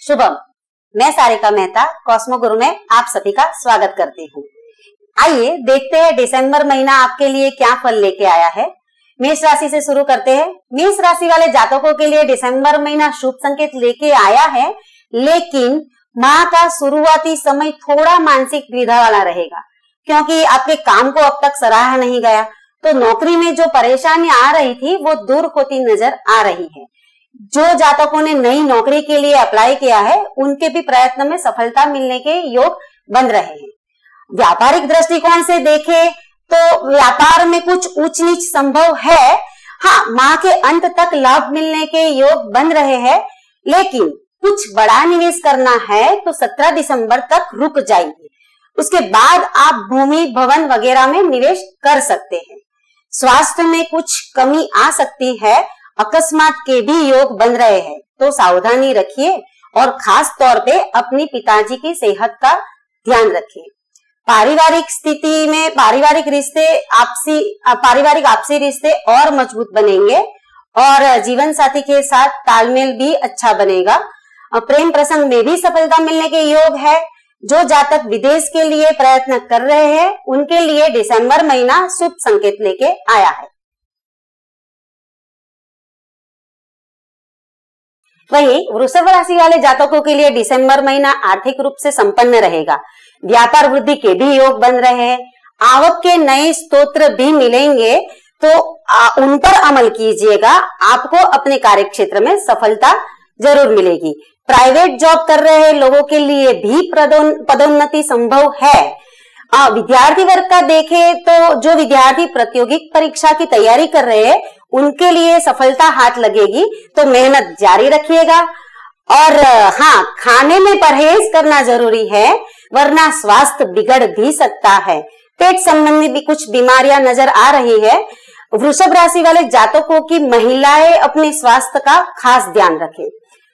शुभम, मैं सारिका मेहता कॉस्मो गुरु में आप सभी का स्वागत करती हूँ। आइए देखते हैं दिसंबर महीना आपके लिए क्या फल लेके आया है। मेष राशि से शुरू करते हैं। मेष राशि वाले जातकों के लिए दिसंबर महीना शुभ संकेत लेके आया है, लेकिन माह का शुरुआती समय थोड़ा मानसिक द्विधा वाला रहेगा, क्योंकि आपके काम को अब तक सराहा नहीं गया, तो नौकरी में जो परेशानी आ रही थी वो दूर होती नजर आ रही है। जो जातकों ने नई नौकरी के लिए अप्लाई किया है, उनके भी प्रयत्न में सफलता मिलने के योग बन रहे हैं। व्यापारिक दृष्टिकोण से देखें तो व्यापार में कुछ ऊंच नीच संभव है। हाँ, माह के अंत तक लाभ मिलने के योग बन रहे हैं, लेकिन कुछ बड़ा निवेश करना है तो 17 दिसंबर तक रुक जाइए। उसके बाद आप भूमि भवन वगैरह में निवेश कर सकते हैं। स्वास्थ्य में कुछ कमी आ सकती है, अकस्मात के भी योग बन रहे हैं, तो सावधानी रखिए और खास तौर पे अपनी पिताजी की सेहत का ध्यान रखिए। पारिवारिक स्थिति में पारिवारिक आपसी रिश्ते और मजबूत बनेंगे और जीवन साथी के साथ तालमेल भी अच्छा बनेगा। प्रेम प्रसंग में भी सफलता मिलने के योग है। जो जातक विदेश के लिए प्रयत्न कर रहे हैं, उनके लिए दिसंबर महीना शुभ संकेत लेके आया है। वहीं वृषभ राशि वाले जातकों के लिए दिसंबर महीना आर्थिक रूप से संपन्न रहेगा। व्यापार वृद्धि के भी योग बन रहे हैं। आवक के नए स्रोत भी मिलेंगे, तो उन पर अमल कीजिएगा। आपको अपने कार्य क्षेत्र में सफलता जरूर मिलेगी। प्राइवेट जॉब कर रहे लोगों के लिए भी पदोन्नति संभव है। विद्यार्थी वर्ग का देखें तो जो विद्यार्थी प्रायोगिक परीक्षा की तैयारी कर रहे हैं, उनके लिए सफलता हाथ लगेगी, तो मेहनत जारी रखिएगा। और हाँ, खाने में परहेज करना जरूरी है, वरना स्वास्थ्य बिगड़ भी सकता है। पेट संबंधी भी कुछ बीमारियां नजर आ रही है। वृषभ राशि वाले जातकों की महिलाएं अपने स्वास्थ्य का खास ध्यान रखें।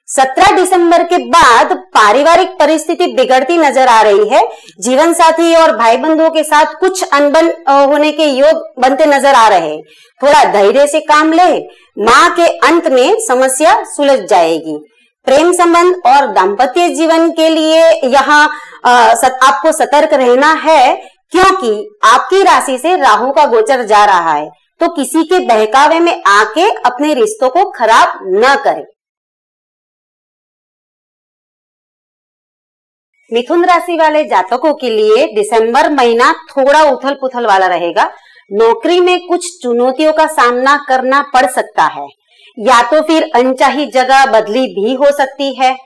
17 दिसंबर के बाद पारिवारिक परिस्थिति बिगड़ती नजर आ रही है। जीवन साथी और भाई बंधुओं के साथ कुछ अनबन होने के योग बनते नजर आ रहे हैं। थोड़ा धैर्य से काम ले, माह के अंत में समस्या सुलझ जाएगी। प्रेम संबंध और दाम्पत्य जीवन के लिए यहाँ आपको सतर्क रहना है, क्योंकि आपकी राशि से राहु का गोचर जा रहा है, तो किसी के बहकावे में आके अपने रिश्तों को खराब न करें। मिथुन राशि वाले जातकों के लिए दिसंबर महीना थोड़ा उथल पुथल वाला रहेगा। नौकरी में कुछ चुनौतियों का सामना करना पड़ सकता है, या तो फिर अनचाही जगह बदली भी हो सकती है।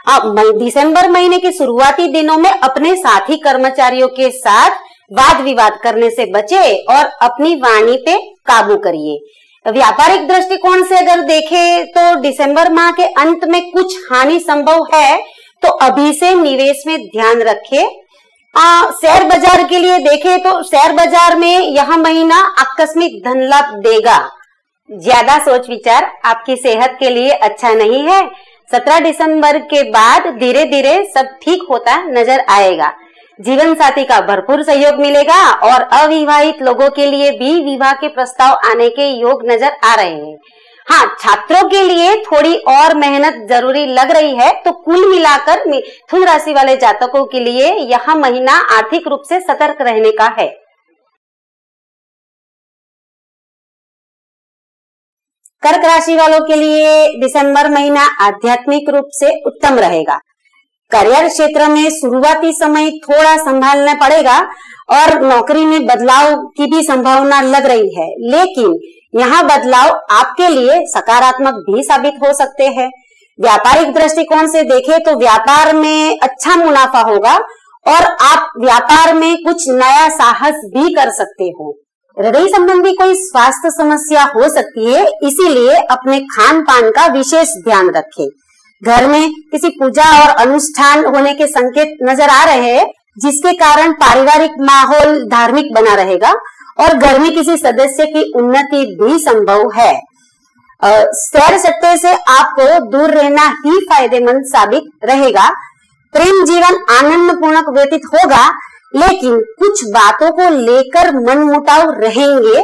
दिसंबर महीने के शुरुआती दिनों में अपने साथी कर्मचारियों के साथ वाद विवाद करने से बचे और अपनी वाणी पे काबू करिए। व्यापारिक दृष्टिकोण से अगर देखें तो दिसंबर माह के अंत में कुछ हानि संभव है, तो अभी से निवेश में ध्यान रखें। शेयर बाजार के लिए देखें तो शेयर बाजार में यह महीना आकस्मिक धन लाभ देगा। ज्यादा सोच विचार आपकी सेहत के लिए अच्छा नहीं है। 17 दिसंबर के बाद धीरे धीरे सब ठीक होता नजर आएगा। जीवन साथी का भरपूर सहयोग मिलेगा और अविवाहित लोगों के लिए भी विवाह के प्रस्ताव आने के योग नजर आ रहे हैं। हाँ, छात्रों के लिए थोड़ी और मेहनत जरूरी लग रही है, तो कुल मिलाकर मिथुन राशि वाले जातकों के लिए यह महीना आर्थिक रूप से सतर्क रहने का है। कर्क राशि वालों के लिए दिसंबर महीना आध्यात्मिक रूप से उत्तम रहेगा। करियर क्षेत्र में शुरुआती समय थोड़ा संभालना पड़ेगा और नौकरी में बदलाव की भी संभावना लग रही है, लेकिन यहाँ बदलाव आपके लिए सकारात्मक भी साबित हो सकते हैं। व्यापारिक दृष्टिकोण से देखें तो व्यापार में अच्छा मुनाफा होगा और आप व्यापार में कुछ नया साहस भी कर सकते हो। हृदय संबंधी कोई स्वास्थ्य समस्या हो सकती है, इसीलिए अपने खान पान का विशेष ध्यान रखें। घर में किसी पूजा और अनुष्ठान होने के संकेत नजर आ रहे हैं, जिसके कारण पारिवारिक माहौल धार्मिक बना रहेगा और घर में किसी सदस्य की उन्नति भी संभव है। सैर सट्टे से आपको दूर रहना ही फायदेमंद साबित रहेगा। प्रेम जीवन आनंद पूर्णक व्यतीत होगा, लेकिन कुछ बातों को लेकर मनमुटाव रहेंगे।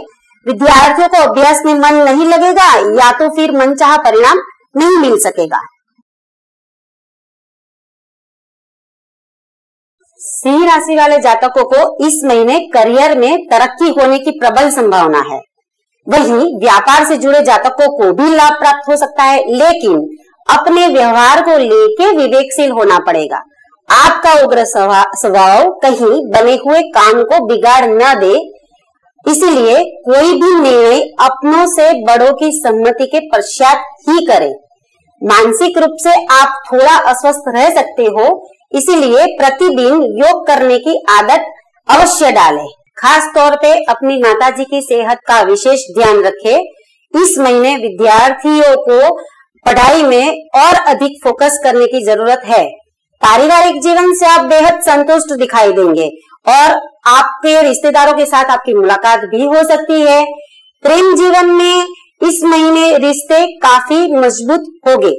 विद्यार्थियों को अभ्यास में मन नहीं लगेगा, या तो फिर मनचाहा परिणाम नहीं मिल सकेगा। सिंह राशि वाले जातकों को इस महीने करियर में तरक्की होने की प्रबल संभावना है। वहीं व्यापार से जुड़े जातकों को भी लाभ प्राप्त हो सकता है, लेकिन अपने व्यवहार को लेके विवेकशील होना पड़ेगा। आपका उग्र स्वभाव कहीं बने हुए काम को बिगाड़ न दे, इसीलिए कोई भी निर्णय अपनों से बड़ों की सम्मति के पश्चात ही करें। मानसिक रूप से आप थोड़ा अस्वस्थ रह सकते हो, इसीलिए प्रतिदिन योग करने की आदत अवश्य डालें। खास तौर पे अपनी माताजी की सेहत का विशेष ध्यान रखें। इस महीने विद्यार्थियों को पढ़ाई में और अधिक फोकस करने की जरूरत है। पारिवारिक जीवन से आप बेहद संतुष्ट दिखाई देंगे और आपके रिश्तेदारों के साथ आपकी मुलाकात भी हो सकती है। प्रेम जीवन में इस महीने रिश्ते काफी मजबूत होंगे।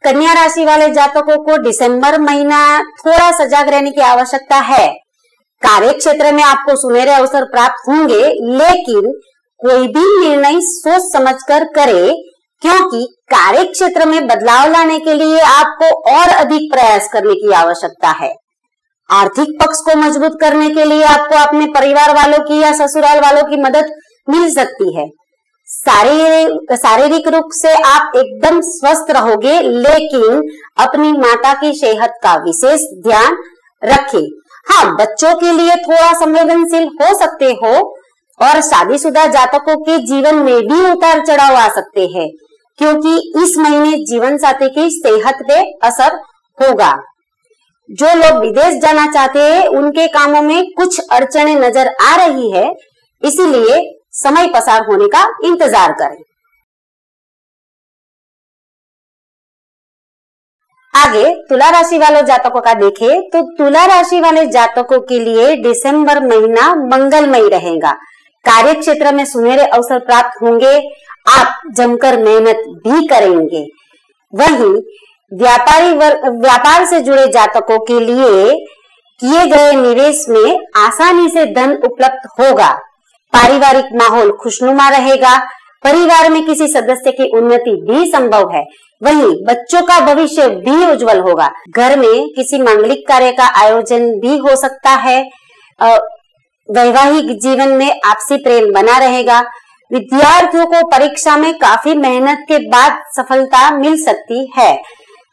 कन्या राशि वाले जातकों को दिसंबर महीना थोड़ा सजग रहने की आवश्यकता है। कार्य क्षेत्र में आपको सुनहरे अवसर प्राप्त होंगे, लेकिन कोई भी निर्णय सोच समझकर करे, क्योंकि कार्य क्षेत्र में बदलाव लाने के लिए आपको और अधिक प्रयास करने की आवश्यकता है। आर्थिक पक्ष को मजबूत करने के लिए आपको अपने परिवार वालों की या ससुराल वालों की मदद मिल सकती है। शारीरिक रूप से आप एकदम स्वस्थ रहोगे, लेकिन अपनी माता की सेहत का विशेष ध्यान रखें। हाँ, बच्चों के लिए थोड़ा संवेदनशील हो सकते हो और शादीशुदा जातकों के जीवन में भी उतार चढ़ाव आ सकते हैं, क्योंकि इस महीने जीवन साथी की सेहत पे असर होगा। जो लोग विदेश जाना चाहते हैं, उनके कामों में कुछ अड़चनें नजर आ रही है, इसीलिए समय पसार होने का इंतजार करें। आगे तुला राशि वाले जातकों का देखें तो तुला राशि वाले जातकों के लिए दिसंबर महीना मंगलमय रहेगा। कार्य क्षेत्र में सुनहरे अवसर प्राप्त होंगे, आप जमकर मेहनत भी करेंगे। वहीं व्यापार से जुड़े जातकों के लिए किए गए निवेश में आसानी से धन उपलब्ध होगा। पारिवारिक माहौल खुशनुमा रहेगा। परिवार में किसी सदस्य की उन्नति भी संभव है। वहीं बच्चों का भविष्य भी उज्जवल होगा। घर में किसी मांगलिक कार्य का आयोजन भी हो सकता है। वैवाहिक जीवन में आपसी प्रेम बना रहेगा। विद्यार्थियों को परीक्षा में काफी मेहनत के बाद सफलता मिल सकती है।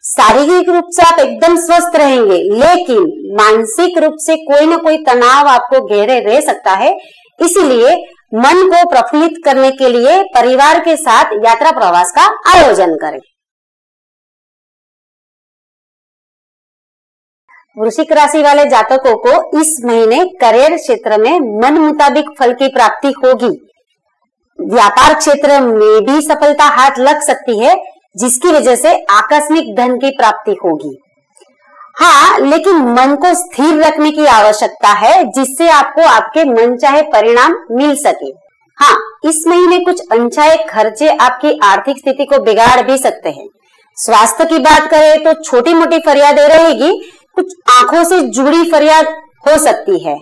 शारीरिक रूप से आप एकदम स्वस्थ रहेंगे, लेकिन मानसिक रूप से कोई न कोई तनाव आपको घेरे रह सकता है। इसीलिए मन को प्रफुल्लित करने के लिए परिवार के साथ यात्रा प्रवास का आयोजन करें। वृश्चिक राशि वाले जातकों को इस महीने करियर क्षेत्र में मन मुताबिक फल की प्राप्ति होगी। व्यापार क्षेत्र में भी सफलता हाथ लग सकती है, जिसकी वजह से आकस्मिक धन की प्राप्ति होगी। हाँ, लेकिन मन को स्थिर रखने की आवश्यकता है, जिससे आपको आपके मनचाहे परिणाम मिल सके। हाँ, इस महीने कुछ अनचाहे खर्चे आपकी आर्थिक स्थिति को बिगाड़ भी सकते हैं। स्वास्थ्य की बात करें तो छोटी मोटी फरियादें रहेगी, कुछ आंखों से जुड़ी फरियाद हो सकती है।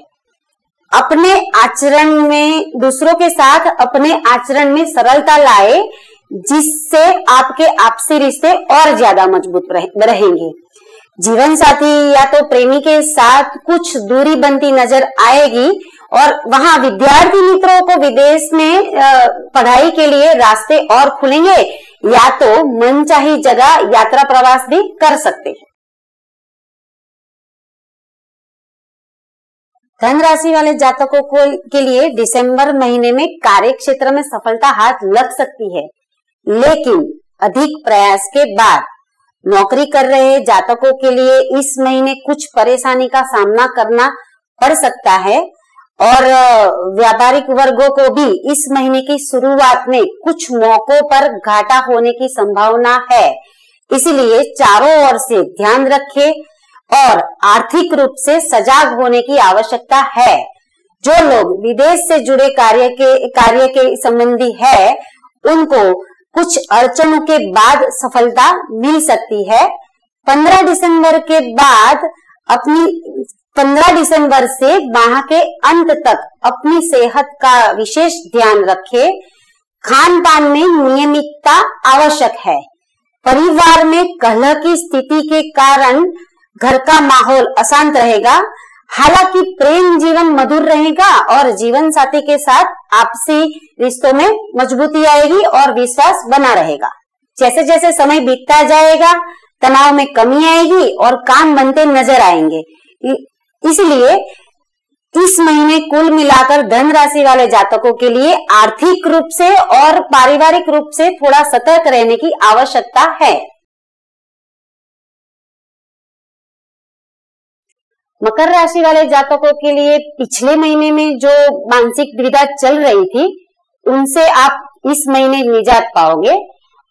अपने आचरण में दूसरों के साथ अपने आचरण में सरलता लाए, जिससे आपके आपसी रिश्ते और ज्यादा मजबूत रहेंगे। जीवन साथी या तो प्रेमी के साथ कुछ दूरी बनती नजर आएगी और वहां विद्यार्थी मित्रों को विदेश में पढ़ाई के लिए रास्ते और खुलेंगे, या तो मनचाही जगह यात्रा प्रवास भी कर सकते हैं। धन राशि वाले जातकों के लिए दिसंबर महीने में कार्य क्षेत्र में सफलता हाथ लग सकती है, लेकिन अधिक प्रयास के बाद। नौकरी कर रहे जातकों के लिए इस महीने कुछ परेशानी का सामना करना पड़ सकता है और व्यापारिक वर्गों को भी इस महीने की शुरुआत में कुछ मौकों पर घाटा होने की संभावना है। इसलिए चारों ओर से ध्यान रखें और आर्थिक रूप से सजग होने की आवश्यकता है। जो लोग विदेश से जुड़े कार्य के संबंधी है, उनको कुछ अड़चनों के बाद सफलता मिल सकती है। 15 दिसंबर के बाद 15 दिसंबर से माह के अंत तक अपनी सेहत का विशेष ध्यान रखें। खान पान में नियमितता आवश्यक है। परिवार में कलह की स्थिति के कारण घर का माहौल अशांत रहेगा। हालांकि प्रेम जीवन मधुर रहेगा और जीवन साथी के साथ आपसी रिश्तों में मजबूती आएगी और विश्वास बना रहेगा। जैसे जैसे समय बीतता जाएगा तनाव में कमी आएगी और काम बनते नजर आएंगे। इसलिए इस महीने कुल मिलाकर धन राशि वाले जातकों के लिए आर्थिक रूप से और पारिवारिक रूप से थोड़ा सतर्क रहने की आवश्यकता है। मकर राशि वाले जातकों के लिए पिछले महीने में जो मानसिक दुविधा चल रही थी उनसे आप इस महीने निजात पाओगे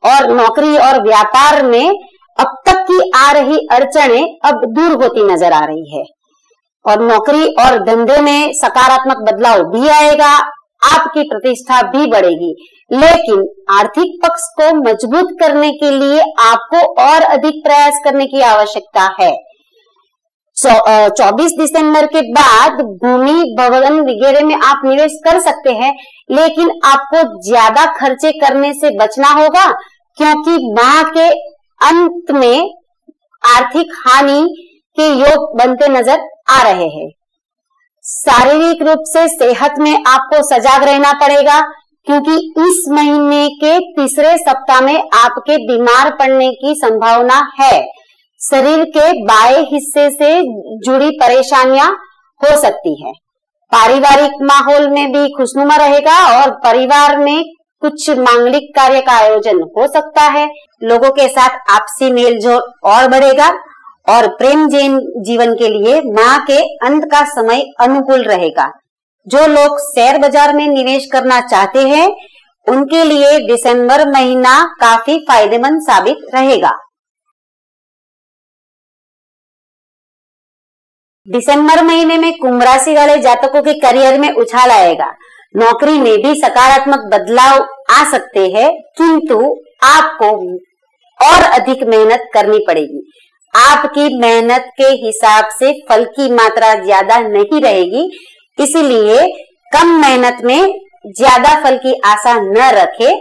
और नौकरी और व्यापार में अब तक की आ रही अड़चनें अब दूर होती नजर आ रही है और नौकरी और धंधे में सकारात्मक बदलाव भी आएगा। आपकी प्रतिष्ठा भी बढ़ेगी, लेकिन आर्थिक पक्ष को मजबूत करने के लिए आपको और अधिक प्रयास करने की आवश्यकता है। 24 दिसंबर के बाद भूमि भवन वगैरह में आप निवेश कर सकते हैं, लेकिन आपको ज्यादा खर्चे करने से बचना होगा क्योंकि माह के अंत में आर्थिक हानि के योग बनते नजर आ रहे हैं। शारीरिक रूप से सेहत में आपको सजाग रहना पड़ेगा क्योंकि इस महीने के तीसरे सप्ताह में आपके बीमार पड़ने की संभावना है। शरीर के बाएं हिस्से से जुड़ी परेशानियां हो सकती है। पारिवारिक माहौल में भी खुशनुमा रहेगा और परिवार में कुछ मांगलिक कार्य का आयोजन हो सकता है। लोगों के साथ आपसी मेलजोल और बढ़ेगा और प्रेम जीवन के लिए माह के अंत का समय अनुकूल रहेगा। जो लोग शेयर बाजार में निवेश करना चाहते हैं उनके लिए दिसंबर महीना काफी फायदेमंद साबित रहेगा। दिसंबर महीने में कुंभ राशि वाले जातकों के करियर में उछाल आएगा। नौकरी में भी सकारात्मक बदलाव आ सकते हैं, किंतु आपको और अधिक मेहनत करनी पड़ेगी। आपकी मेहनत के हिसाब से फल की मात्रा ज्यादा नहीं रहेगी, इसीलिए कम मेहनत में ज्यादा फल की आशा न रखें।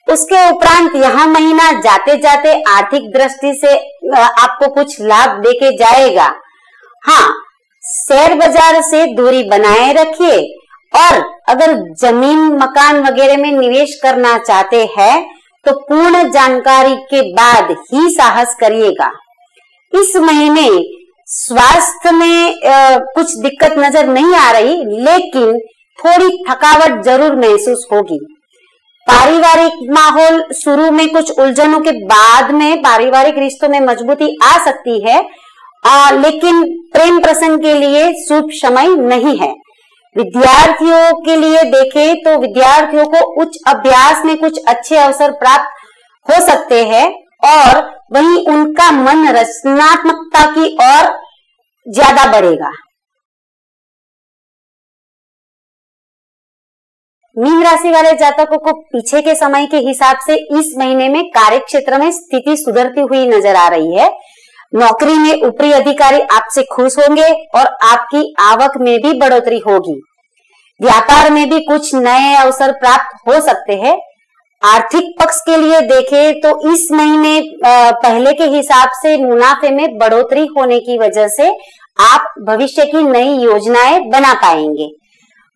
उसके उपरांत यह महीना जाते जाते आर्थिक दृष्टि से आपको कुछ लाभ देके जाएगा। हाँ, शेयर बाजार से दूरी बनाए रखिए और अगर जमीन मकान वगैरह में निवेश करना चाहते हैं तो पूर्ण जानकारी के बाद ही साहस करिएगा। इस महीने स्वास्थ्य में कुछ दिक्कत नजर नहीं आ रही, लेकिन थोड़ी थकावट जरूर महसूस होगी। पारिवारिक माहौल शुरू में कुछ उलझनों के बाद में पारिवारिक रिश्तों में मजबूती आ सकती है, लेकिन प्रेम प्रसंग के लिए शुभ समय नहीं है। विद्यार्थियों के लिए देखें तो विद्यार्थियों को उच्च अभ्यास में कुछ अच्छे अवसर प्राप्त हो सकते हैं और वहीं उनका मन रचनात्मकता की ओर ज्यादा बढ़ेगा। मीन राशि वाले जातकों को पीछे के समय के हिसाब से इस महीने में कार्य क्षेत्र में स्थिति सुधरती हुई नजर आ रही है। नौकरी में ऊपरी अधिकारी आपसे खुश होंगे और आपकी आवक में भी बढ़ोतरी होगी। व्यापार में भी कुछ नए अवसर प्राप्त हो सकते हैं। आर्थिक पक्ष के लिए देखें तो इस महीने पहले के हिसाब से मुनाफे में बढ़ोतरी होने की वजह से आप भविष्य की नई योजनाएं बना पाएंगे।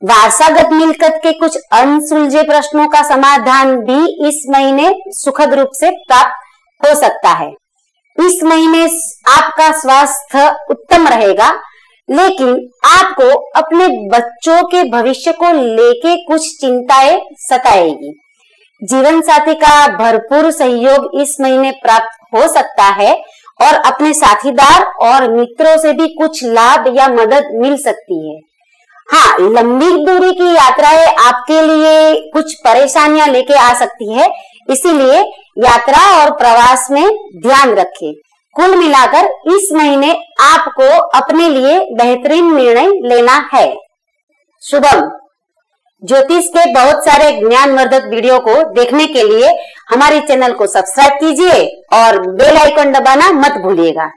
वारसागत मिलकत के कुछ अनसुलझे प्रश्नों का समाधान भी इस महीने सुखद रूप से प्राप्त हो सकता है। इस महीने आपका स्वास्थ्य उत्तम रहेगा, लेकिन आपको अपने बच्चों के भविष्य को लेके कुछ चिंताएं सताएगी। जीवन साथी का भरपूर सहयोग इस महीने प्राप्त हो सकता है और अपने साथीदार और मित्रों से भी कुछ लाभ या मदद मिल सकती है। हाँ, लंबी दूरी की यात्राएं आपके लिए कुछ परेशानियां लेके आ सकती है, इसीलिए यात्रा और प्रवास में ध्यान रखें। कुल मिलाकर इस महीने आपको अपने लिए बेहतरीन निर्णय लेना है। शुभम। ज्योतिष के बहुत सारे ज्ञानवर्धक वीडियो को देखने के लिए हमारे चैनल को सब्सक्राइब कीजिए और बेल आइकन दबाना मत भूलिएगा।